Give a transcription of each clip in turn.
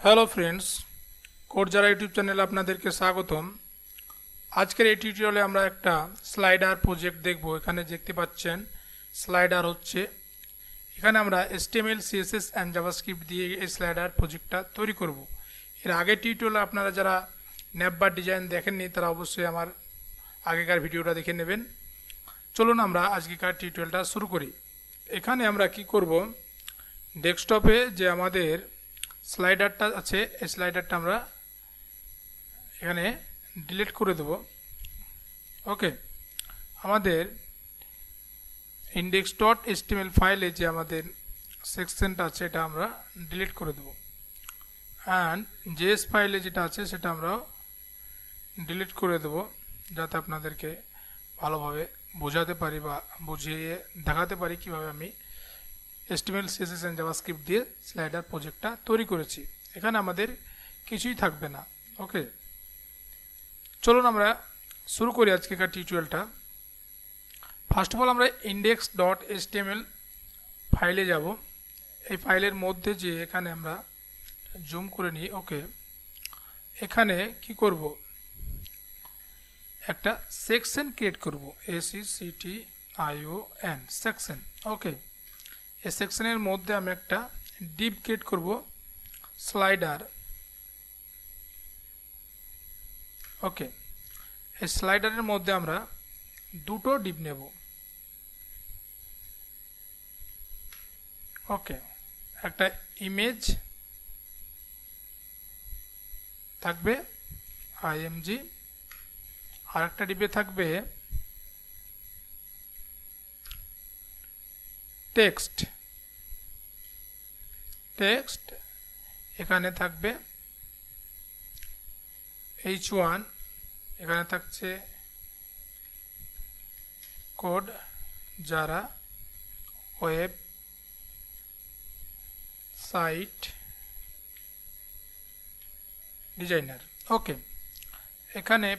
Hello friends, code যারা YouTube চ্যানেলে আপনাদেরকে স্বাগতম। আজকের এই টিউটোরিয়ালে আমরা একটা স্লাইডার প্রজেক্ট দেখব। এখানে দেখতে পাচ্ছেন স্লাইডার হচ্ছে, এখানে আমরা HTML, CSS অ্যান্ড জাভাস্ক্রিপ্ট দিয়ে এই স্লাইডার প্রজেক্টটা তৈরি করব। এর আগের টিউটোরিয়ালে আপনারা যারা ন্যাপবার ডিজাইন দেখেননি তারা অবশ্যই আমার আগেকার ভিডিওটা দেখে নেবেন। চলুন আমরা আজকেকার টিউটোরিয়ালটা শুরু করি। এখানে আমরা কি করব, ডেস্কটপে যে আমাদের স্লাইডারটা আছে এই স্লাইডারটা আমরা এখানে ডিলিট করে দেব। ওকে, আমাদের index.html ফাইলে যে আমাদের সেকশনটা আছে এটা আমরা ডিলিট করে দেব, অ্যান্ড জেএস ফাইলে যেটা আছে সেটা আমরা ডিলিট করে দেব, যাতে আপনাদেরকে ভালোভাবে বোঝাতে পারি বা বুঝিয়ে দেখাতে পারি কিভাবে আমি HTML, CSS and জাভাস্ক্রিপ্ট দিয়ে স্লাইডার প্রজেক্টটা তৈরি করেছি। এখানে আমাদের কিছুই থাকবে না। ওকে, চলুন আমরা শুরু করি আজকেকার টিউটোরিয়ালটা। ফার্স্ট অফ অল আমরা index.html ফাইলে যাব। এই ফাইলের মধ্যে যে এখানে আমরা জুম করে নিই। ওকে, এখানে কি করব, একটা সেকশন ক্রিয়েট করব, SECTION সেকশন। ওকে, এই সেকশনের মধ্যে আমি একটা ডিভ ক্রিয়েট করব, স্লাইডার। ওকে, এই স্লাইডারের মধ্যে আমরা দুটো ডিভ নেব। ওকে, একটা ইমেজ থাকবে IMG, আর একটা ডিবে থাকবে টেক্সট। এখানে থাকবে H1, এখানে থাকছে কোড যারা ওয়েব সাইট ডিজাইনার। ওকে, এখানে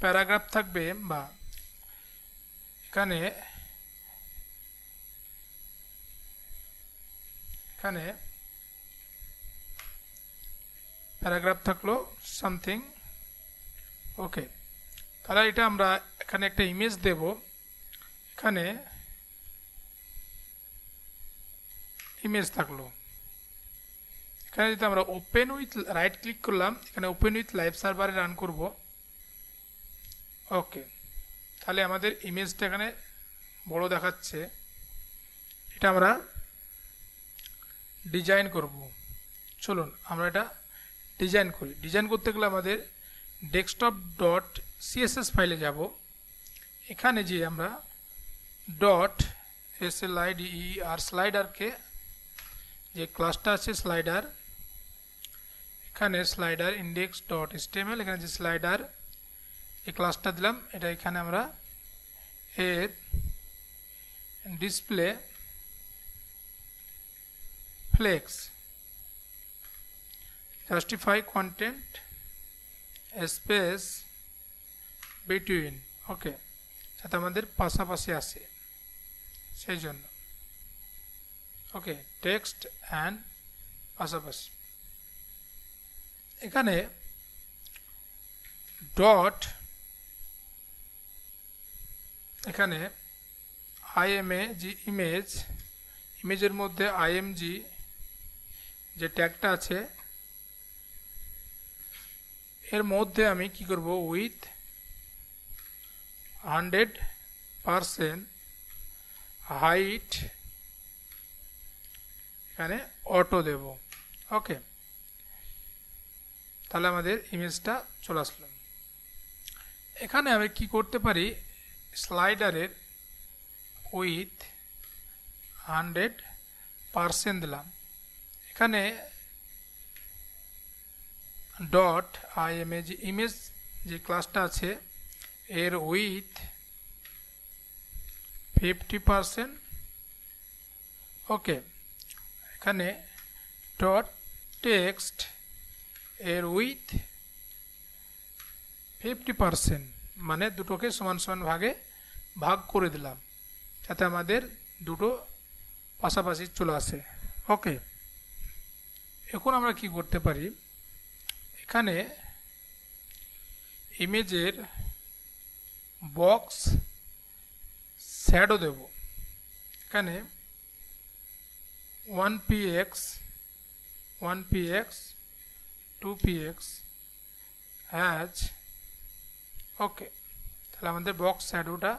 প্যারাগ্রাফ থাকবে, বা এখানে প্যারাগ্রাফ থাকলো সামথিং। ওকে, তাহলে এটা আমরা এখানে একটা ইমেজ দেব। এখানে ইমেজ থাকলো, এখানে যদি আমরা ওপেন উইথ রাইট ক্লিক করলাম, এখানে ওপেন উইথ লাইভ সার্ভারে রান করব। ওকে, তাহলে আমাদের ইমেজটা এখানে বড় দেখাচ্ছে। এটা আমরা ডিজাইন করব। চলুন আমরা এটা ডিজাইন করি। ডিজাইন করতে গেলে আমাদের desktop.css ফাইলে যাব। এখানে যে আমরা .slider স্লাইডারকে যে ক্লাসটা আছে স্লাইডার, এখানে স্লাইডার index.html, এখানে যে স্লাইডার এই ক্লাসটা দিলাম, এটা এখানে আমরা এর display flex justify content space between. Okay, যাতে আমাদের পাশাপাশি আসে সেই জন্য। ওকে, টেক্সট অ্যান্ড পাশাপাশি। এখানে ডট, এখানে IMG ইমেজের মধ্যে IMG যে ট্যাগটা আছে এর মধ্যে আমি কি করব, উইথ 100% হাইট এখানে অটো দেব। ওকে, তাহলে আমাদের ইমেজটা চলে আসলো। এখানে আমি কি করতে পারি, স্লাইডারের উইথ 100% দিলাম। এখানে ডট IMG ইমেজ যে ক্লাসটা আছে এর উইথ 50%। ওকে, এখানে ডট টেক্সট এর উইথ 50%, মানে দুটোকে সমান সমান ভাগে ভাগ করে দিলাম, যাতে আমাদের দুটো পাশাপাশি চলে আসে। ওকে, এখন আমরা কি করতে পারি, এখানে ইমেজের বক্স শ্যাডো দেব। এখানে 1px 1px 2px হ্যাজ ওকে, তাহলে আমাদের বক্স শ্যাডোটা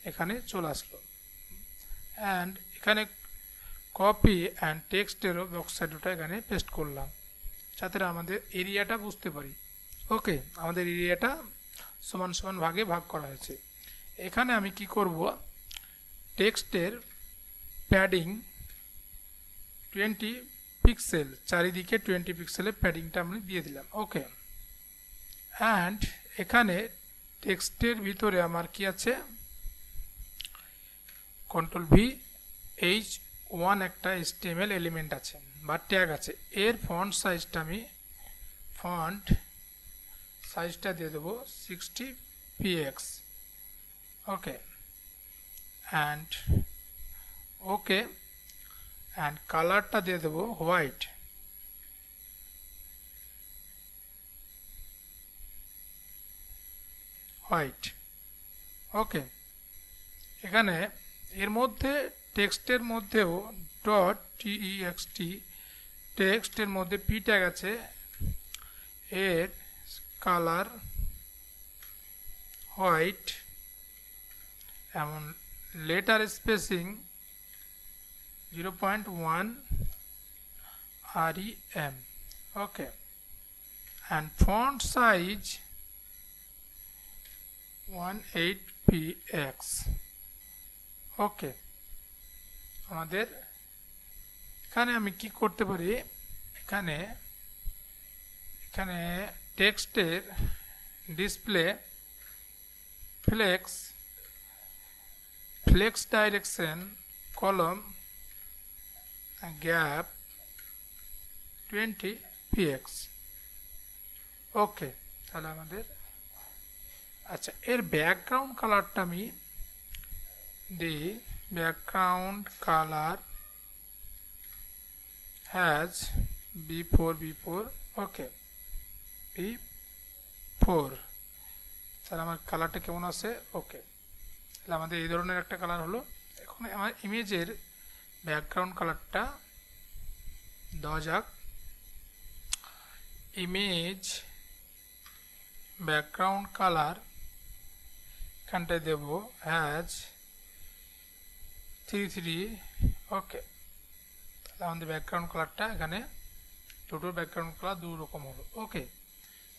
এখানে চলে আসলো। অ্যান্ড এখানে কপি অ্যান্ড টেক্সটেরও বক্স শ্যাডোটা এখানে পেস্ট করলাম, যাতে আমাদের এরিয়াটা বুঝতে পারি। ওকে, আমাদের এরিয়াটা সমান সমান ভাগে ভাগ করা হয়েছে। এখানে আমি কি করব, টেক্সটের প্যাডিং 20 পিক্সেল, চারিদিকে 20 পিক্সেলের প্যাডিংটা আমি দিয়ে দিলাম। ওকে, অ্যান্ড এখানে টেক্সটের ভিতরে আমার কি আছে, Ctrl+V H1 একটা HTML এলিমেন্ট আছে বা ট্যাগ আছে। এর ফন্ট সাইজটা দিয়ে দেবো 60px। ওকে, অ্যান্ড কালারটা দিয়ে দেবো হোয়াইট। ওকে, এখানে এর মধ্যে টেক্সটের মধ্যেও .text টেক্সটের মধ্যে p ট্যাগ আছে, এর কালার হোয়াইট, এমন letter spacing 0.1 rem। Okay, and font size 18px। ওকে, আমাদের এখানে আমি কি করতে পারি, এখানে টেক্সটের ডিসপ্লে ফ্লেক্স ডাইরেকশন কলম গ্যাপ 20px। ওকে, তাহলে আমাদের আচ্ছা, এর ব্যাকগ্রাউন্ড কালারটা আমি দিই, background colour has B4। Okay, B4, তাহলে আমার কালারটা কেমন আছে। ওকে, তাহলে আমাদের এই ধরনের একটা কালার হলো। এখন আমার ইমেজের ব্যাকগ্রাউন্ড কালারটা দেওয়া যাক। ইমেজ ব্যাকগ্রাউন্ড কালার এখানটায় দেব হ্যাজ 33। ওকে, তাহলে আমাদের ব্যাকগ্রাউন্ড কালারটা এখানে দুটো ব্যাকগ্রাউন্ড কালার দু রকম হলো। ওকে,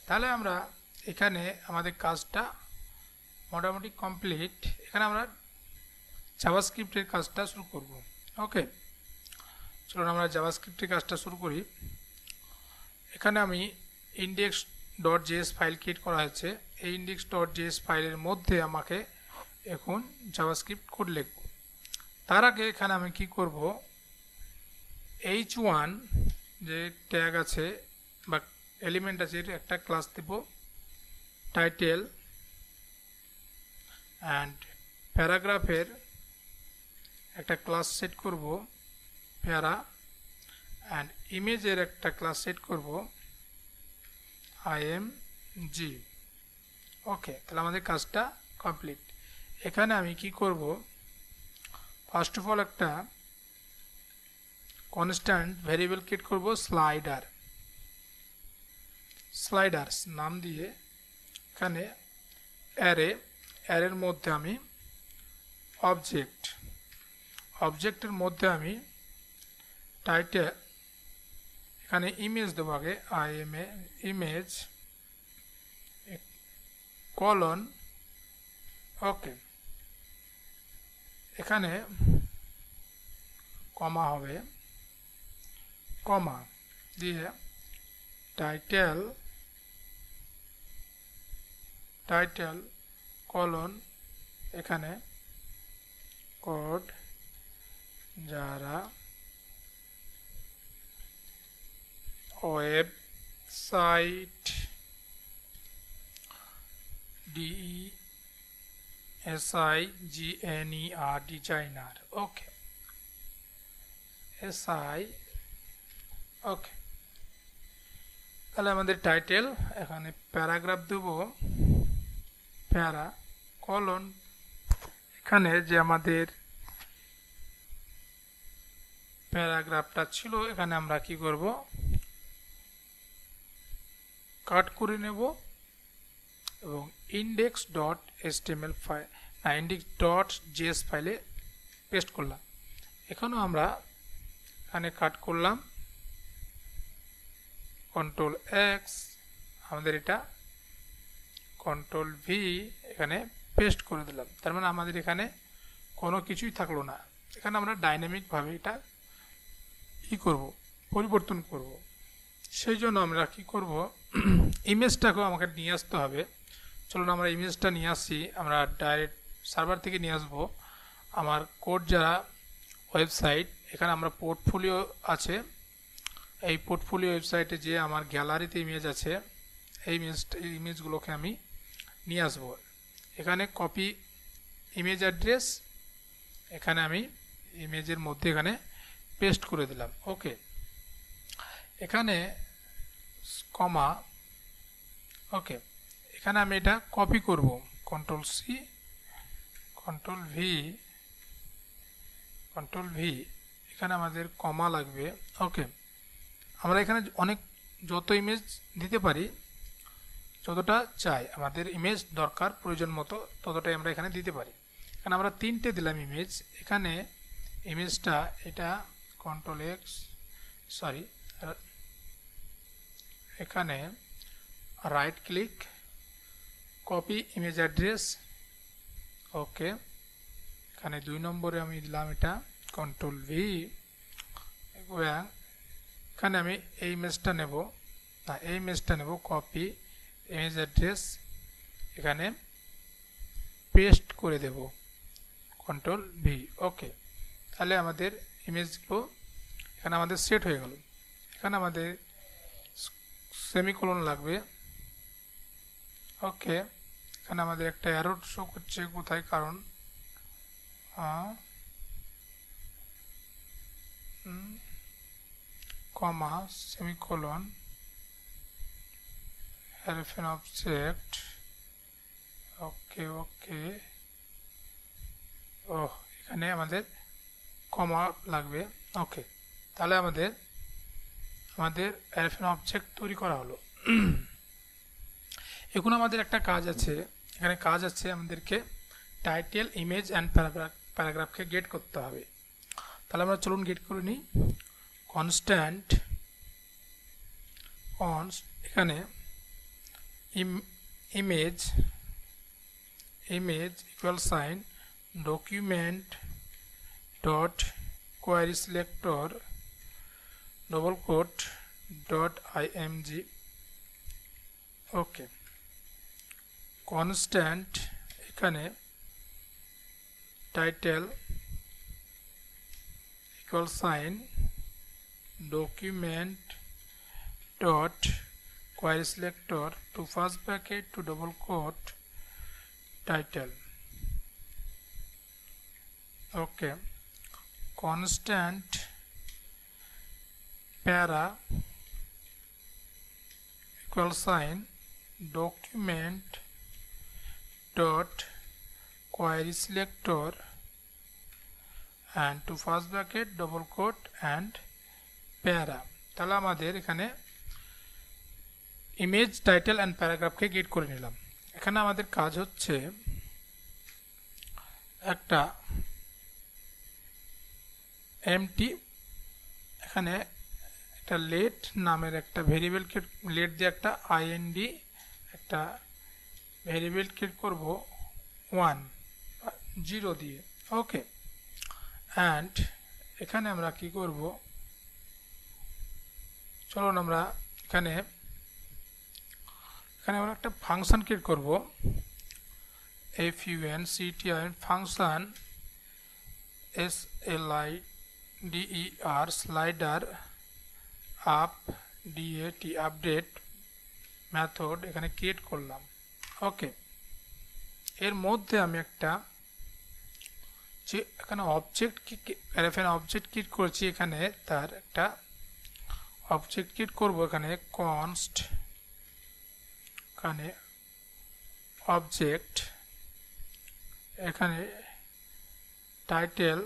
তাহলে আমরা এখানে আমাদের কাজটা মোটামুটি কমপ্লিট। এখানে আমরা জাভাস্ক্রিপ্টের কাজটা শুরু করব। ওকে, চলুন আমরা জাভাস্ক্রিপ্টের কাজটা শুরু করি। এখানে আমি index.js ফাইল ক্রিয়েট করা হয়েছে। এই index.js ফাইলের মধ্যে আমাকে এখন জাভাস্ক্রিপ্ট কোড লিখব। তার আগে এখানে আমি কি করব, H1 যে ট্যাগ আছে বা এলিমেন্ট আছে, এর একটা ক্লাস দেব টাইটেল, অ্যান্ড প্যারাগ্রাফের একটা ক্লাস সেট করব প্যারা, অ্যান্ড ইমেজের একটা ক্লাস সেট করব img। ওকে, তাহলে আমাদের কাজটা কমপ্লিট। এখানে আমি কি করব, ফার্স্ট অফ অল একটা কনস্ট্যান্ট ভেরিয়েবল ক্রিয়েট করব স্লাইডার্স নাম দিয়ে। এখানে অ্যারের মধ্যে আমি অবজেক্টের মধ্যে আমি টাইটেল, এখানে ইমেজ দেবো আগে, ইমেজ কলন। ওকে, এখানে কমা হবে, কমা দিয়ে টাইটেল কলন, এখানে কোড যারা ওয়েবসাইট DESIGNER ডিজাইনার। ওকে, SI। ওকে, তাহলে আমাদের টাইটেল এখানে প্যারাগ্রাফ দেব প্যারা কলন এখানে যে আমাদের প্যারাগ্রাফটা ছিল এখানে আমরা কি করব কাট করে নেব এবং index.html ফাইল index.js ফাইলে পেস্ট করলাম। এখানেও আমরা এখানে কাট করলাম কন্ট্রোল এক্স আমাদের এটা কন্ট্রোল ভি এখানে পেস্ট করে দিলাম। তার মানে আমাদের এখানে কোনো কিছুই থাকলো না। এখানে আমরা ডাইনামিক ভাবে এটা করব পরিবর্তন করব। সেই জন্য আমরা কি করব ইমেজটাকেও আমাকে নিয়ে আসতে হবে। চলুন আমরা ইমেজটা নিয়ে আসি। আমরা ডাইরেক্ট সার্ভার থেকে নিয়ে আসব আমার কোড যারা ওয়েবসাইট। এখানে আমরা পোর্টফোলিও আছে, এই পোর্টফোলিও ওয়েবসাইটে যে আমার গ্যালারিতে ইমেজ আছে এই ইমেজগুলোকে আমি নিয়ে আসব। এখানে কপি ইমেজ অ্যাড্রেস এখানে আমি ইমেজের মধ্যে এখানে পেস্ট করে দিলাম। ওকে, এখানে কমা ওকে, এখানে আমি এটা কপি করব কন্ট্রোল সি কন্ট্রোল ভি এখানে আমাদের কমা লাগবে। ওকে, আমরা এখানে অনেক যত ইমেজ দিতে পারি যতটা চাই আমাদের ইমেজ দরকার প্রয়োজন মতো ততটাই আমরা এখানে দিতে পারি। এখানে আমরা 3টে দিলাম ইমেজ। এখানে ইমেজটা এটা কন্ট্রোল এক্স এখানে right click copy image address. Okay, এখানে 2 নম্বরে আমি দিলাম এটা কন্ট্রোল ভি। এখানে আমি এই ইমেজটা নেব কপি ইমেজ অ্যাড্রেস এখানে পেস্ট করে দেব কন্ট্রোল ভি। ওকে, তাহলে আমাদের ইমেজগুলো এখানে আমাদের সেট হয়ে গেল। এখানে আমাদের সেমিকোলন লাগবে। ওকে, এখানে আমাদের একটা অ্যারো শো করছে কোথায়, কারণ কমা সেমিকোলন এরফেন অবজেক্ট। ওকে এখানে আমাদের কমা লাগবে। ওকে, তাহলে আমাদের এরফেন অবজেক্ট তৈরি করা হলো। এখন আমাদের একটা কাজ আছে, এখানে কাজ আছে আমাদেরকে টাইটেল ইমেজ অ্যান্ড প্যারাগ্রাফকে গেট করতে হবে। তাহলে আমরা চলুন গেট করে নিই। কনস্ট্যান্ট এখানে image equal sign document dot query selector double quote dot img। Okay, constant এখানে title equal sign document dot query selector to first bracket to double quote title. Okay, constant para equal sign document dot query selector and to first bracket double quote and প্যারা। তাহলে আমাদের এখানে image title and প্যারাগ্রাফকে gate করে নিলাম। এখানে আমাদের কাজ হচ্ছে একটা এমটি এখানে একটা লেট নামের একটা ভেরিয়েবলকে লেট দিয়ে একটা আইএনডি একটা ভেরিয়েবল ক্রিয়েট করব 0 দিয়ে। ওকে, অ্যান্ড এখানে আমরা কি করব, চলুন আমরা এখানে আমরা একটা ফাংশন ক্রিয়েট করব functor function slider slider update method এখানে ক্রিয়েট করলাম। ওকে, এর মধ্যে আমি একটা যে এখানে অবজেক্ট ক্রিয়েট করেছি, এখানে তার একটা অবজেক্ট ক্রিয়েট করব এখানে কনস্ট এখানে অবজেক্ট এখানে টাইটেল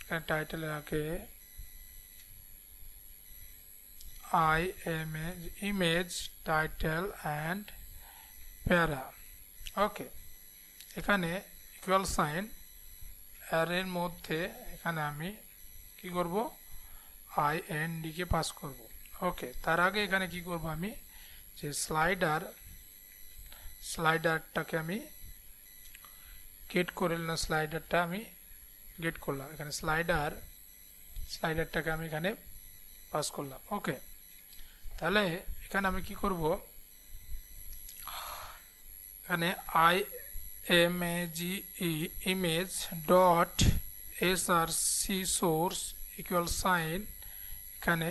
এখানে টাইটেলের আগে image title and para ওকে এখানে ইকুয়াল সাইন এর মধ্যে এখানে আমি কি করব ind কে পাস করব ওকে তার আগে এখানে কি করব আমি যে স্লাইডারটাকে আমি গেট করে নিলাম স্লাইডারটা আমি গেট করলাম এখানে স্লাইডারটাকে আমি এখানে পাস করলাম ওকে তাহলে এখানে আমি কি করব এখানে image dot src source equal sign এখানে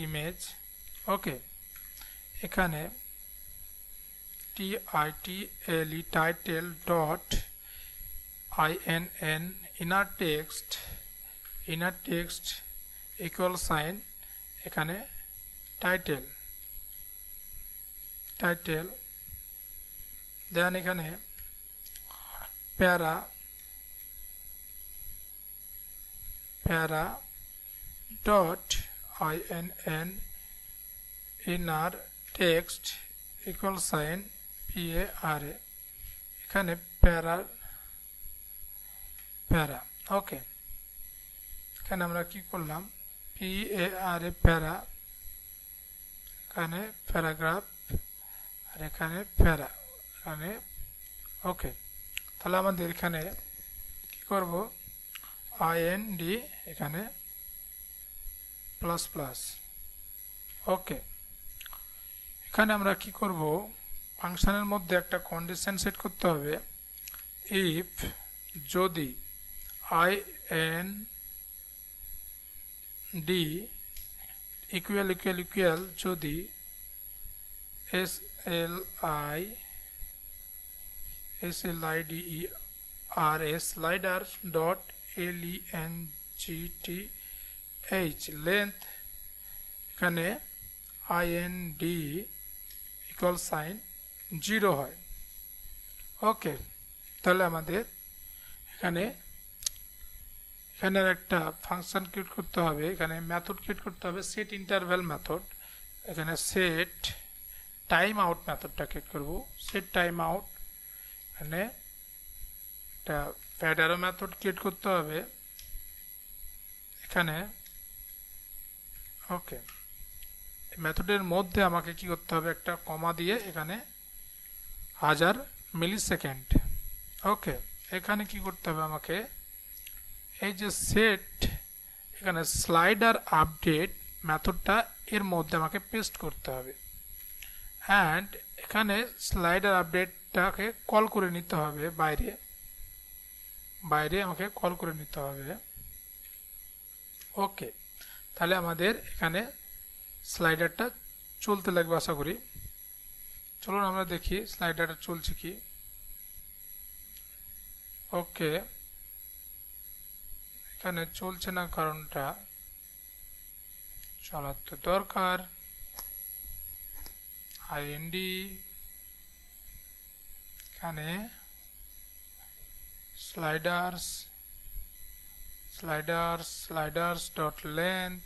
image ওকে এখানে title dot inn inner text equal sign এখানে টাইটেল দেন এখানে প্যারা dot inn inner text equal sign para এখানে প্যারা ওকে এখানে আমরা কি করলাম para প্যারা এখানে প্যারাগ্রাফ আর এখানে প্যারা এখানে ওকে তাহলে আমাদের এখানে কি করব ind এখানে প্লাস প্লাস ওকে এখানে আমরা কি করব ফাংশনের মধ্যে একটা কন্ডিশন সেট করতে হবে if যদি ind equal যদি sliders dot length এখানে ind equal sign 0 হয় ওকে তাহলে আমাদের এখানে একটা ফাংশন ক্রিয়েট করতে হবে এখানে মেথড ক্রিয়েট করতে হবে সেট ইন্টারভ্যাল মেথড এখানে সেট টাইম আউট মেথডটা ক্রিয়েট করব সেট টাইম আউট এখানে একটা প্যাডারো মেথড ক্রিয়েট করতে হবে এখানে ওকে মেথডের মধ্যে আমাকে কি করতে হবে একটা কমা দিয়ে এখানে 1000 মিলিসেকেন্ড ওকে এখানে কি করতে হবে আমাকে এই যে সেট এখানে স্লাইডার আপডেট মেথডটা এর মধ্যে আমাকে পেস্ট করতে হবে অ্যান্ড এখানে স্লাইডার আপডেটটাকে কল করে নিতে হবে বাইরে আমাকে কল করে নিতে হবে ওকে তাহলে আমাদের এখানে স্লাইডারটা চলতে লাগবে আশা করি চলুন আমরা দেখি স্লাইডারটা চলছে কি ওকে এখানে চলছে না কারণটা চলার তো দরকার ind এখানে sliders dot length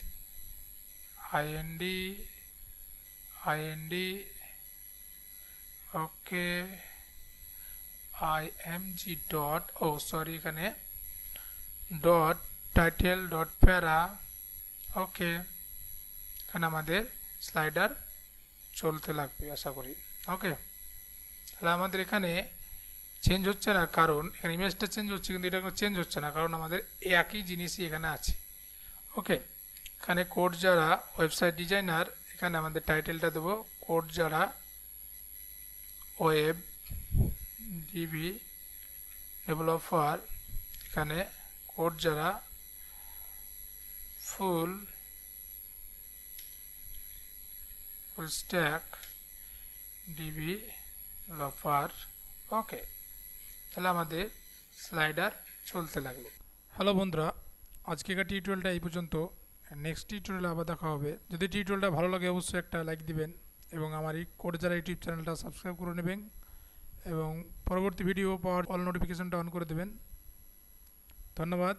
ind ওকে img dot এখানে dot title dot para ওকে এখানে আমাদের স্লাইডার চলতে লাগবে আশা করি ওকে তাহলে আমাদের এখানে চেঞ্জ হচ্ছে না কারণ এখানে ইমেজটা চেঞ্জ হচ্ছে কিন্তু এটা চেঞ্জ হচ্ছে না কারণ আমাদের একই জিনিসই এখানে আছে ওকে এখানে কোড যারা ওয়েবসাইট ডিজাইনার এখানে আমাদের টাইটেলটা দেবো কোড যারা ওয়েব ডিবি ডেভেলপার এখানে কোড যারা ফুল স্ট্যাক ডিবি ডেভেলপার ওকে তাহলে আমাদের স্লাইডার চলতে লাগলো হ্যালো বন্ধুরা, আজকেকার টিউটোরিয়ালটা এই পর্যন্ত। নেক্সট টিউটোরিয়ালে আবার দেখা হবে। যদি টিউটোরিয়ালটা ভালো লাগে অবশ্যই একটা লাইক দিবেন এবং আমার এই কোড যারা ইউটিউব চ্যানেলটা সাবস্ক্রাইব করে নেবেন এবং পরবর্তী ভিডিও পাওয়ার অল নোটিফিকেশনটা অন করে দেবেন। ধন্যবাদ।